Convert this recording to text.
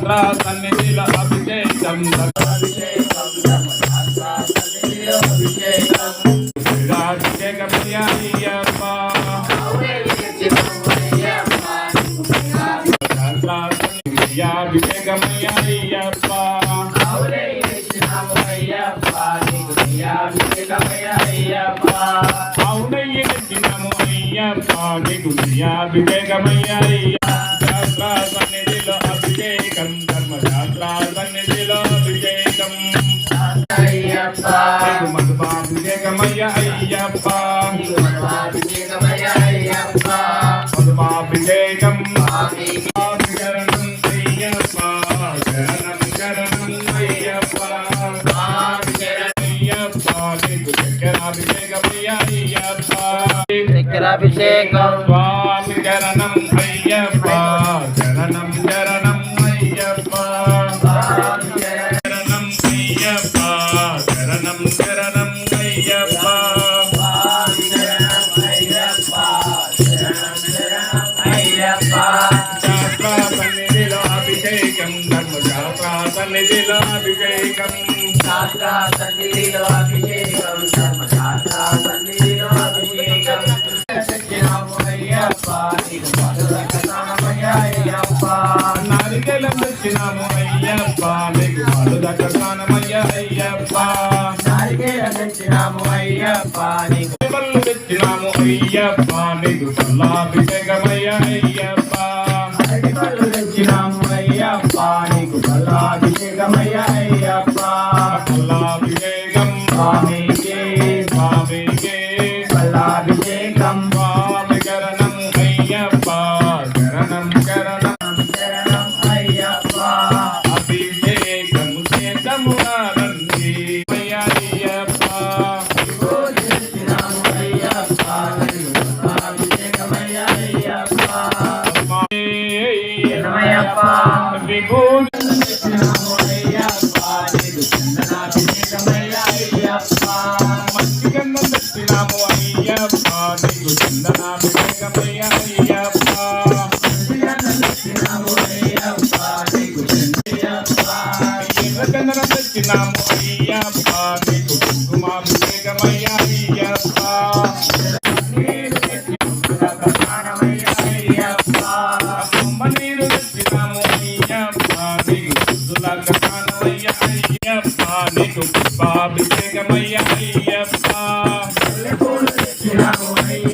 ధర్మశాస్త్ర సన్నిధిలో అభిషేకం అభిషేకమయ్యప్ప అభిషేకమయ్యప్ప అవునయ్యము అయ్యప్ప నీకు అభిషేకమయ్యప్ప సన్నిధిలో అభిషేకం ధర్మశాస్త్ర సన్నిధిలో అభిషేకం మధుపాభిషేకమయ్య అయ్యప్ప మధుపాభిషేకం అభిషేకం స్వామి చరణం అయ్యప్ప చరణం చరణం అయ్యప్ప చరణం అయ్యప్ప చరణం చరణం అయ్యప్ప శాస్త్ర సన్నిధిలో అభిషేకం ధర్మశాస్త్ర సన్నిధిలో అభిషేకం శాస్త్ర సన్నిధిలో అభిషేకం ధర్మశాస్త్ర సన్నిధిలో అభిషేకం నారికెలం తెచ్చినాము అయ్యప్ప నీకు పాలు దక్కసానమయ్య అయ్యప్ప నారికెలం తెచ్చినాము అయ్యప్ప నీకు పళ్ళు తెచ్చినాము అయ్యప్ప నీకు పల్లాభిషేకమయ్య అయ్యప్ప పళ్ళు తెచ్చినాము అయ్యప్ప నీకు పల్లాభిషేకమయ్య అయ్యప్ప పల్లాభిషేకం స్వామికే స్వామికే పల్లాభిషేకం స్వామి చరణం అయ్యప్ప చరణం చరణం శరణం అయ్యప్ప అభిషేకం చేతము రండి అయ్యప్ప తెచ్చినాము అయ్యప్ప అభిషేకమయ్య అయ్యప్ప శరణమయ్యప్ప విభూతి తెచ్చినాము అయ్యప్ప నీకు చందనాభిషేకమయ్య అయ్యప్ప మంచిగంధం తెచ్చినాము అయ్యప్ప నీకు చందనాభిషేకమయ్య అయ్యప్ప తెచ్చినాము అయ్యప్ప నీకు చందయ్యప్ప ఎర్రచందనం తెచ్చినాము అయ్యప్ప